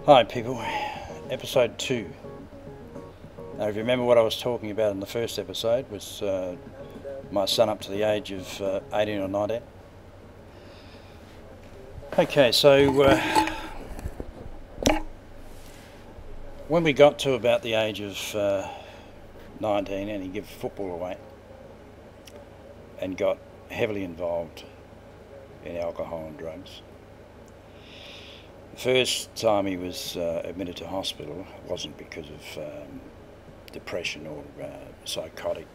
Hi people, episode 2. Now if you remember what I was talking about in the first episode was my son up to the age of 18 or 19. Okay, so when we got to about the age of 19 and he gave football away and got heavily involved in alcohol and drugs. The first time he was admitted to hospital wasn't because of depression or psychotic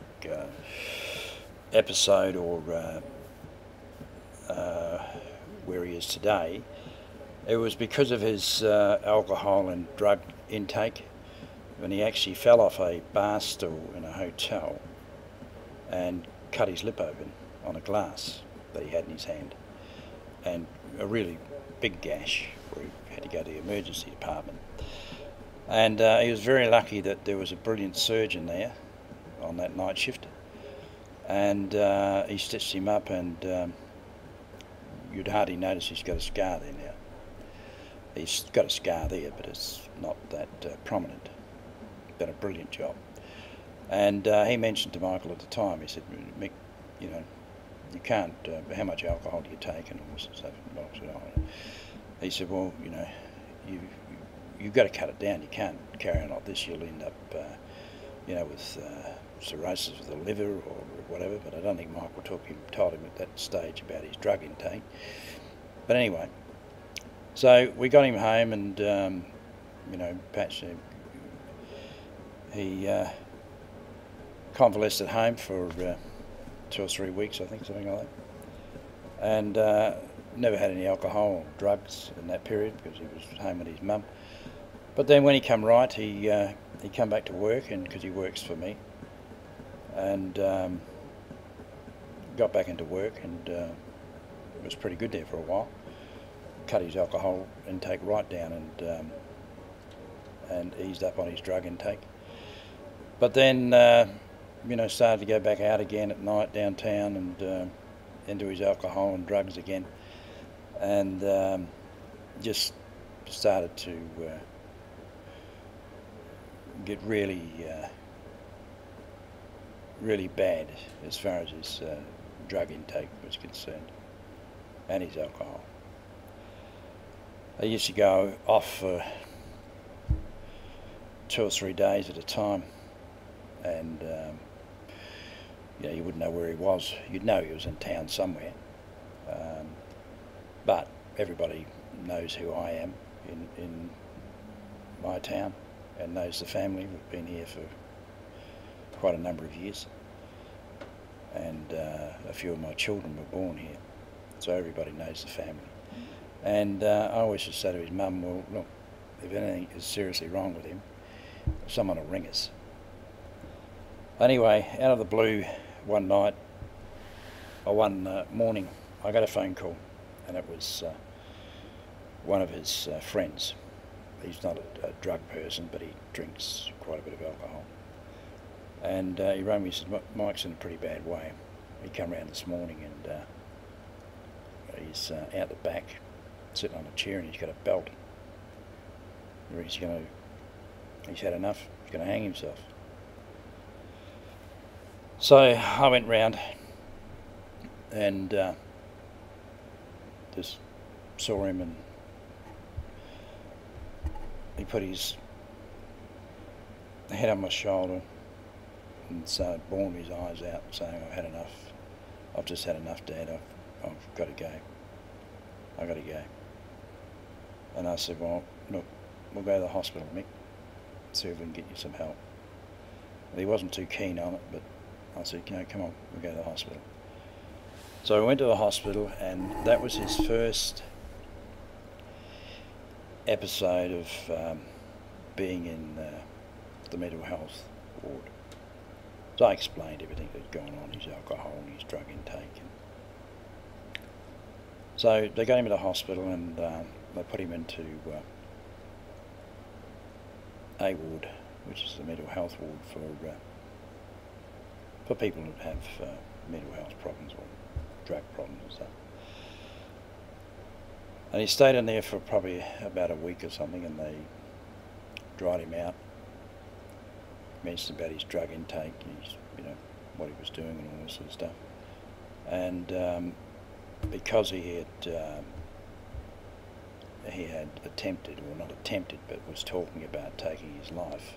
episode or where he is today. It was because of his alcohol and drug intake, when he actually fell off a bar stool in a hotel and cut his lip open on a glass that he had in his hand, and a really big gash where he had to go to the emergency department. And he was very lucky that there was a brilliant surgeon there on that night shift, and he stitched him up, and you'd hardly notice he's got a scar there now. He's got a scar there, but it's not that prominent. Done a brilliant job. And he mentioned to Michael at the time, he said, Mick, you know, you can't, how much alcohol do you take and all this stuff. And I said, oh. He said, well, you know, you've got to cut it down. You can't carry on like this. You'll end up, you know, with cirrhosis of the liver or whatever. But I don't think Michael told him at that stage about his drug intake. But anyway, so we got him home, and you know, Patch, he convalesced at home for 2 or 3 weeks, I think, something like that, and never had any alcohol or drugs in that period because he was home with his mum. But then when he come right, he come back to work, and because he works for me, and got back into work, and was pretty good there for a while. Cut his alcohol intake right down, and eased up on his drug intake. But then you know, started to go back out again at night downtown, and into his alcohol and drugs again, and just started to get really really bad as far as his drug intake was concerned, and his alcohol. I used to go off for 2 or 3 days at a time, and you know, you wouldn't know where he was. You'd know he was in town somewhere, but everybody knows who I am in my town, and knows the family. We've been here for quite a number of years, and a few of my children were born here, so everybody knows the family. And I always just say to his mum, well, look, if anything is seriously wrong with him, someone will ring us. Anyway, out of the blue, one night, or one morning, I got a phone call, and it was one of his friends. He's not a drug person, but he drinks quite a bit of alcohol. And he rang me and said, Mike's in a pretty bad way. He come round this morning, and he's out the back, sitting on a chair, and he's got a belt. He's had enough, he's going to hang himself. So I went round and just saw him, and he put his head on my shoulder and started bawling his eyes out, saying, I've had enough. I've just had enough, Dad. I've got to go. I've got to go. And I said, well, look, we'll go to the hospital, Mick, see if we can get you some help. Well, he wasn't too keen on it, but I said, you know, come on, we'll go to the hospital. So we went to the hospital, and that was his first episode of being in the mental health ward. So I explained everything that had gone on, his alcohol and his drug intake. So they got him to the hospital, and they put him into a ward, which is the mental health ward for people who have mental health problems or drug problems and stuff. And he stayed in there for probably about a week or something, and they dried him out. Mentioned about his drug intake, his, what he was doing and all this sort of stuff. And because he had attempted, or not attempted, but was talking about taking his life,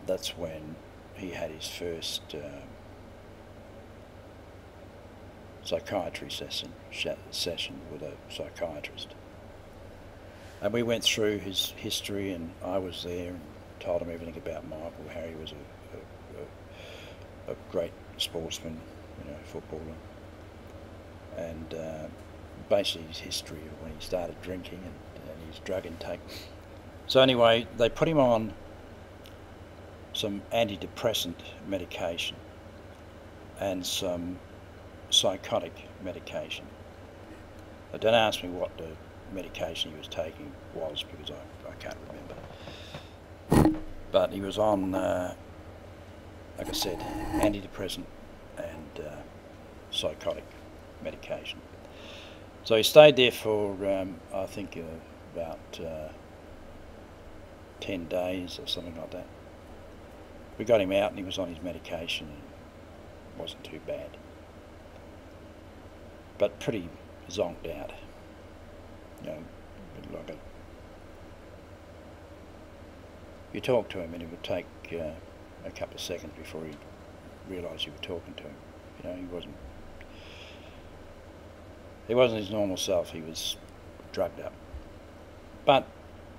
that's when he had his first psychiatry session with a psychiatrist. And we went through his history, and I was there and told him everything about Michael, how he was a great sportsman, footballer, and basically his history of when he started drinking and his drug intake. So anyway, they put him on some antidepressant medication and some psychotic medication. Now, don't ask me what the medication he was taking was, because I can't remember. But he was on, like I said, antidepressant and psychotic medication. So he stayed there for, I think, about 10 days or something like that. We got him out and he was on his medication, and it wasn't too bad. But pretty zonked out. Like you talk to him and it would take a couple of seconds before he realised you were talking to him. He wasn't his normal self. He was drugged up. But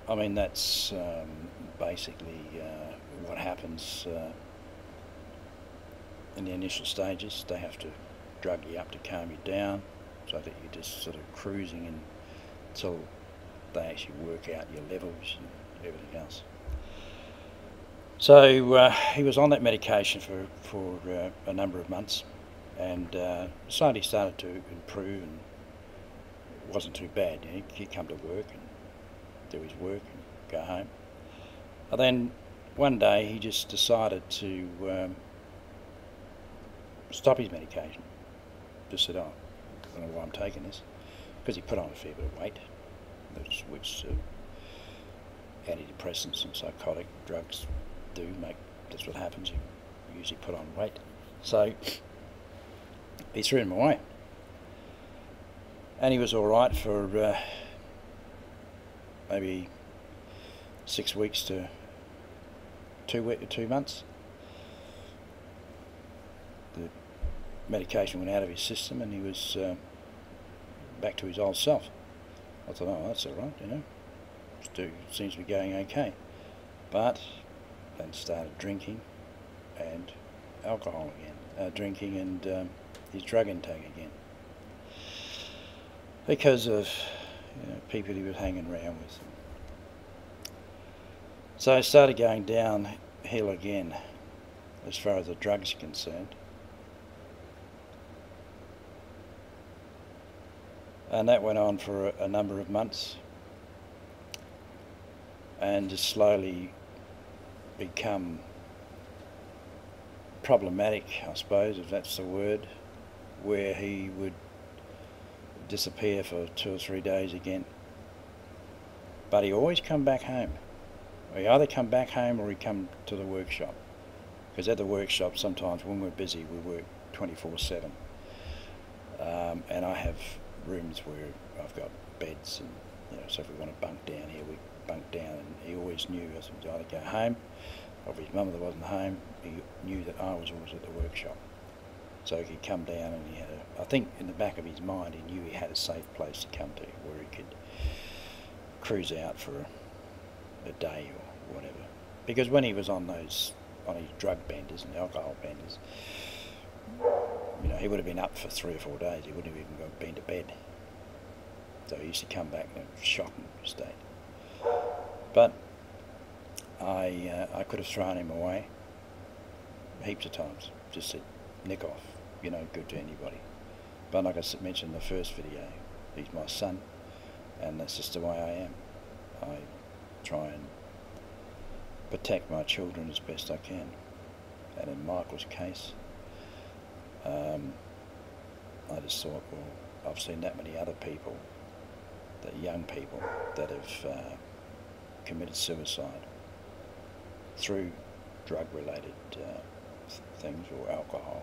I mean, that's basically what happens in the initial stages. They have to drug you up to calm you down, so that you're just sort of cruising until they actually work out your levels and everything else. So he was on that medication for a number of months, and slowly started to improve, and it wasn't too bad. He'd come to work and do his work and go home. And then one day he just decided to stop his medication. Just said, "Oh, I don't know why I'm taking this," because he put on a fair bit of weight, which antidepressants and psychotic drugs do make. That's what happens. You usually put on weight. So he threw him away, and he was all right for maybe 6 weeks to 2 months. The medication went out of his system, and he was back to his old self. I thought, oh, that's all right, seems to be going okay. But then started drinking and alcohol again, drinking and his drug intake again, because of people he was hanging around with. So I started going downhill again as far as the drugs are concerned. And that went on for a number of months, and just slowly become problematic, I suppose, if that's the word, where he would disappear for 2 or 3 days again. But he always come back home. He either come back home or he come to the workshop, because at the workshop sometimes when we're busy we work 24/7, and I have rooms where I've got beds, and so if we want to bunk down here, we bunk down. And he always knew I would either go home, or if his mum that wasn't home, he knew that I was always at the workshop, so he could come down, and he had I think in the back of his mind he knew he had a safe place to come to where he could cruise out for a day or whatever. Because when he was on his drug benders and alcohol benders, he would have been up for 3 or 4 days. He wouldn't have even been to bed. So he used to come back in a shocking state. But I could have thrown him away heaps of times. Just said, nick off, good to anybody. But like I mentioned in the first video, he's my son, and that's just the way I am. I try and protect my children as best I can. And in Michael's case, I just thought, well, I've seen that many other people, that young people, that have committed suicide through drug-related things or alcohol.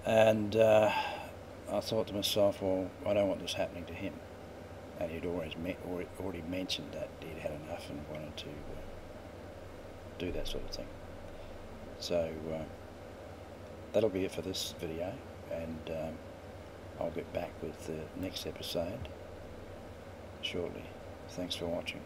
And I thought to myself, well, I don't want this happening to him. And he'd already mentioned that he'd had enough and wanted to do that sort of thing. So that'll be it for this video, and I'll get back with the next episode shortly. Thanks for watching.